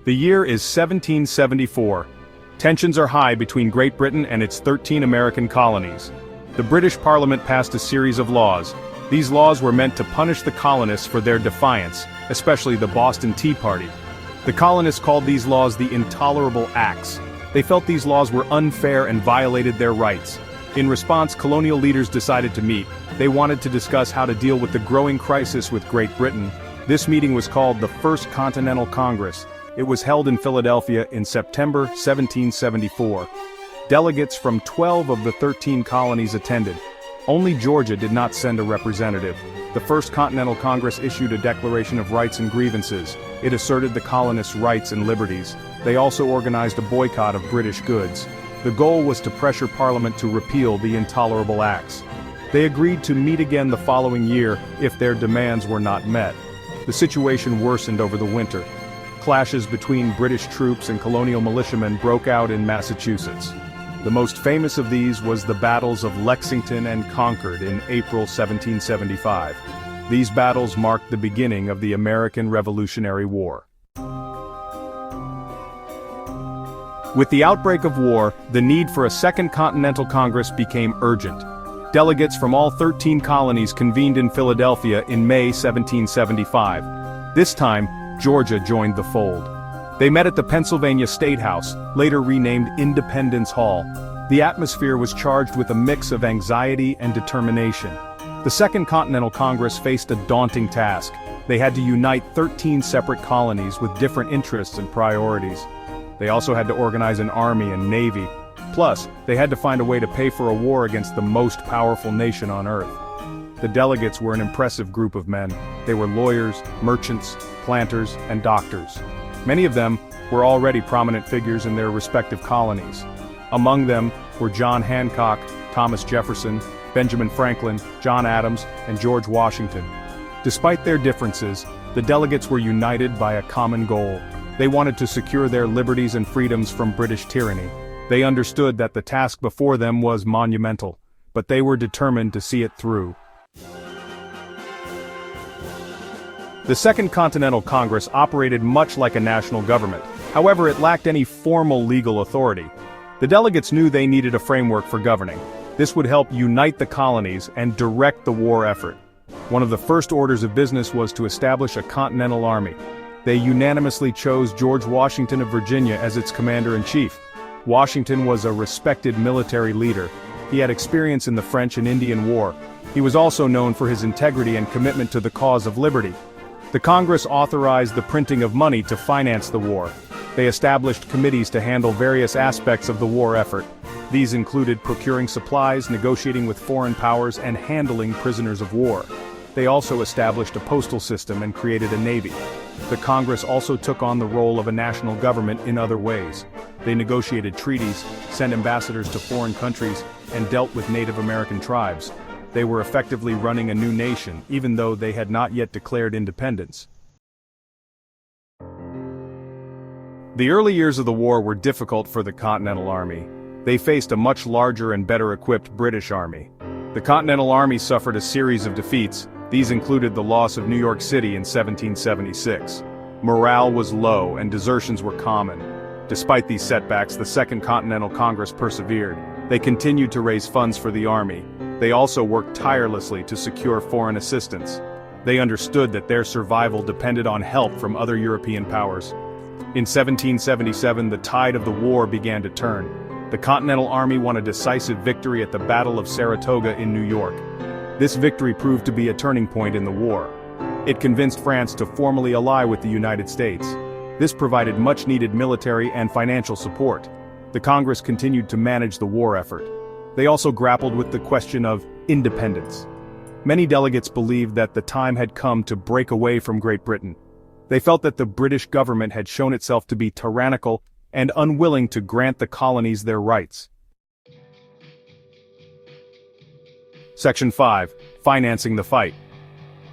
The year is 1774. Tensions are high between Great Britain and its 13 American colonies. The British Parliament passed a series of laws. These laws were meant to punish the colonists for their defiance, especially the Boston Tea Party. The colonists called these laws the Intolerable Acts. They felt these laws were unfair and violated their rights. In response, colonial leaders decided to meet. They wanted to discuss how to deal with the growing crisis with Great Britain. This meeting was called the First Continental Congress. It was held in Philadelphia in September 1774. Delegates from 12 of the 13 colonies attended. Only Georgia did not send a representative. The First Continental Congress issued a Declaration of Rights and Grievances. It asserted the colonists' rights and liberties. They also organized a boycott of British goods. The goal was to pressure Parliament to repeal the Intolerable Acts. They agreed to meet again the following year if their demands were not met. The situation worsened over the winter. Clashes between British troops and colonial militiamen broke out in Massachusetts. The most famous of these was the battles of Lexington and Concord in April 1775. These battles marked the beginning of the American Revolutionary War. With the outbreak of war, the need for a Second Continental Congress became urgent. Delegates from all 13 colonies convened in Philadelphia in May 1775. This time, Georgia joined the fold. They met at the Pennsylvania State House, later renamed Independence Hall. The atmosphere was charged with a mix of anxiety and determination. The Second Continental Congress faced a daunting task. They had to unite 13 separate colonies with different interests and priorities. They also had to organize an army and navy. Plus, they had to find a way to pay for a war against the most powerful nation on earth. The delegates were an impressive group of men. They were lawyers, merchants, planters, and doctors. Many of them were already prominent figures in their respective colonies. Among them were John Hancock, Thomas Jefferson, Benjamin Franklin, John Adams, and George Washington. Despite their differences, the delegates were united by a common goal. They wanted to secure their liberties and freedoms from British tyranny. They understood that the task before them was monumental, but they were determined to see it through. The Second Continental Congress operated much like a national government. However, it lacked any formal legal authority. The delegates knew they needed a framework for governing. This would help unite the colonies and direct the war effort. One of the first orders of business was to establish a Continental Army. They unanimously chose George Washington of Virginia as its commander-in-chief. Washington was a respected military leader. He had experience in the French and Indian War. He was also known for his integrity and commitment to the cause of liberty. The Congress authorized the printing of money to finance the war. They established committees to handle various aspects of the war effort. These included procuring supplies, negotiating with foreign powers, and handling prisoners of war. They also established a postal system and created a navy. The Congress also took on the role of a national government in other ways. They negotiated treaties, sent ambassadors to foreign countries, and dealt with Native American tribes. They were effectively running a new nation, even though they had not yet declared independence. The early years of the war were difficult for the Continental Army. They faced a much larger and better equipped British army. The Continental Army suffered a series of defeats. These included the loss of New York City in 1776. Morale was low and desertions were common. Despite these setbacks, the Second Continental Congress persevered. They continued to raise funds for the army. They also worked tirelessly to secure foreign assistance. They understood that their survival depended on help from other European powers. In 1777, the tide of the war began to turn. The Continental Army won a decisive victory at the Battle of Saratoga in New York. This victory proved to be a turning point in the war. It convinced France to formally ally with the United States. This provided much-needed military and financial support. The Congress continued to manage the war effort. They also grappled with the question of independence. Many delegates believed that the time had come to break away from Great Britain. They felt that the British government had shown itself to be tyrannical and unwilling to grant the colonies their rights. Section 5. Financing the fight.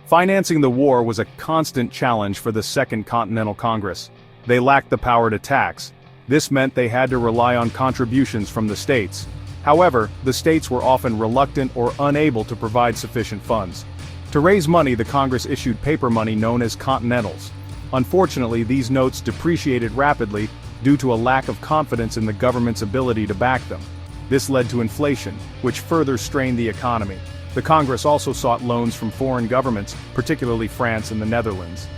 Financing the war was a constant challenge for the Second Continental Congress. They lacked the power to tax. This meant they had to rely on contributions from the states. However, the states were often reluctant or unable to provide sufficient funds. To raise money, the Congress issued paper money known as Continentals. Unfortunately, these notes depreciated rapidly due to a lack of confidence in the government's ability to back them. This led to inflation, which further strained the economy. The Congress also sought loans from foreign governments, particularly France and the Netherlands.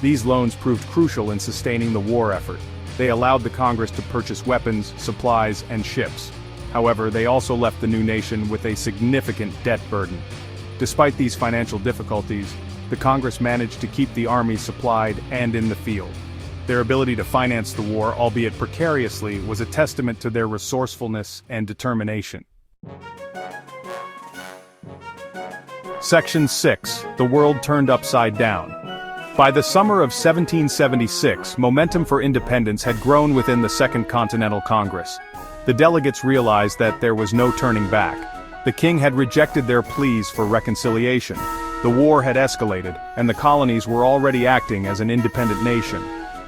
These loans proved crucial in sustaining the war effort. They allowed the Congress to purchase weapons, supplies, and ships. However, they also left the new nation with a significant debt burden. Despite these financial difficulties, the Congress managed to keep the army supplied and in the field. Their ability to finance the war, albeit precariously, was a testament to their resourcefulness and determination. Section 6. The world turned upside down. By the summer of 1776, momentum for independence had grown within the Second Continental Congress. The delegates realized that there was no turning back. The king had rejected their pleas for reconciliation. The war had escalated, and the colonies were already acting as an independent nation.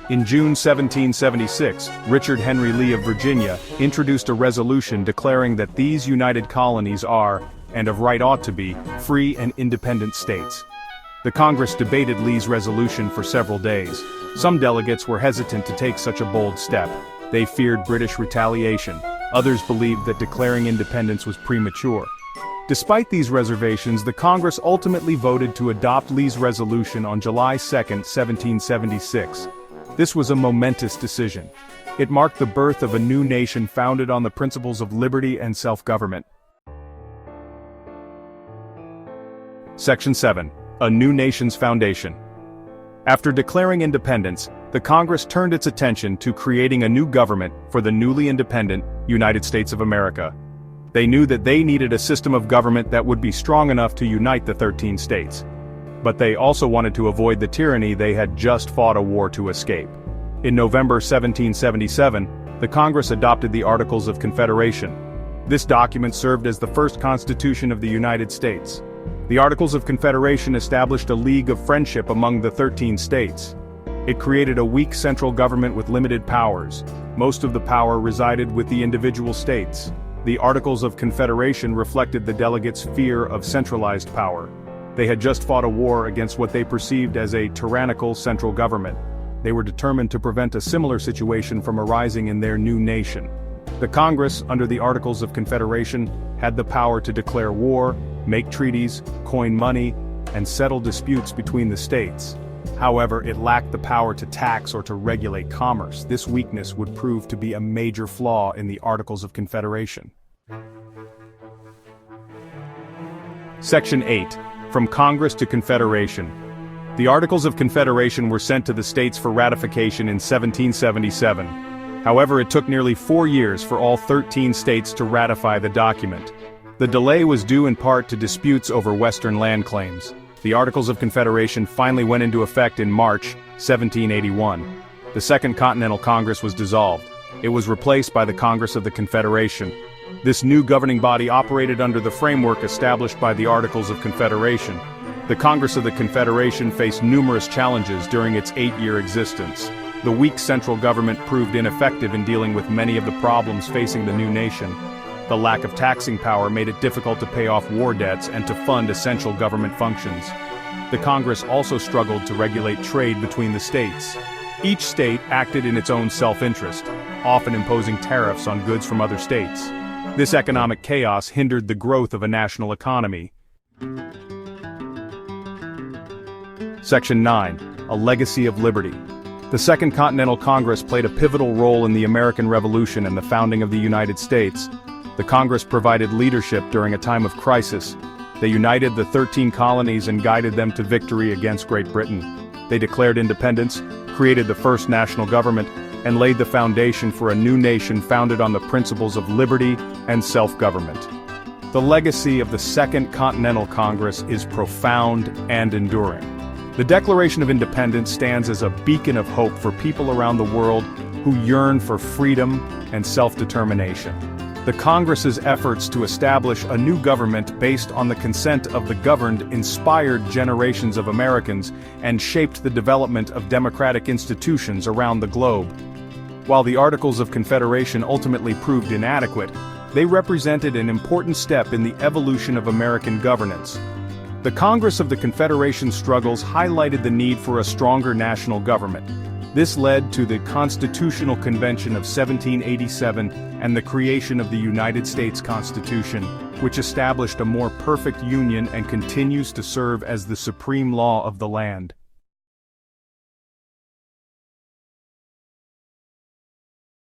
In June 1776, Richard Henry Lee of Virginia introduced a resolution declaring that these united colonies are, and of right ought to be, free and independent states. The Congress debated Lee's resolution for several days. Some delegates were hesitant to take such a bold step. They feared British retaliation. Others believed that declaring independence was premature. Despite these reservations, the Congress ultimately voted to adopt Lee's resolution on July 2, 1776. This was a momentous decision. It marked the birth of a new nation founded on the principles of liberty and self-government. Section 7. A new nation's foundation. After declaring independence, the Congress turned its attention to creating a new government for the newly independent United States of America. They knew that they needed a system of government that would be strong enough to unite the 13 states. But they also wanted to avoid the tyranny they had just fought a war to escape. In November 1777, the Congress adopted the Articles of Confederation. This document served as the first Constitution of the United States. The Articles of Confederation established a league of friendship among the 13 states. It created a weak central government with limited powers. Most of the power resided with the individual states. The Articles of Confederation reflected the delegates' fear of centralized power. They had just fought a war against what they perceived as a tyrannical central government. They were determined to prevent a similar situation from arising in their new nation. The Congress, under the Articles of Confederation, had the power to declare war, make treaties, coin money, and settle disputes between the states. However, it lacked the power to tax or to regulate commerce. This weakness would prove to be a major flaw in the Articles of Confederation. Section 8. From Congress to Confederation. The Articles of Confederation were sent to the states for ratification in 1777. However, it took nearly 4 years for all 13 states to ratify the document. The delay was due in part to disputes over Western land claims. The Articles of Confederation finally went into effect in March 1781. The Second Continental Congress was dissolved. It was replaced by the Congress of the Confederation. This new governing body operated under the framework established by the Articles of Confederation. The Congress of the Confederation faced numerous challenges during its 8-year existence. The weak central government proved ineffective in dealing with many of the problems facing the new nation. The lack of taxing power made it difficult to pay off war debts and to fund essential government functions. The Congress also struggled to regulate trade between the states. Each state acted in its own self-interest, often imposing tariffs on goods from other states. This economic chaos hindered the growth of a national economy. Section 9. A Legacy of Liberty. The Second Continental Congress played a pivotal role in the American Revolution and the founding of the United States. The Congress provided leadership during a time of crisis. They united the 13 colonies and guided them to victory against Great Britain. They declared independence, created the first national government, and laid the foundation for a new nation founded on the principles of liberty and self-government. The legacy of the Second Continental Congress is profound and enduring. The Declaration of Independence stands as a beacon of hope for people around the world who yearn for freedom and self-determination. The Congress's efforts to establish a new government based on the consent of the governed inspired generations of Americans and shaped the development of democratic institutions around the globe. While the Articles of Confederation ultimately proved inadequate, they represented an important step in the evolution of American governance. The Congress of the Confederation struggles highlighted the need for a stronger national government. This led to the Constitutional Convention of 1787 and the creation of the United States Constitution, which established a more perfect union and continues to serve as the supreme law of the land.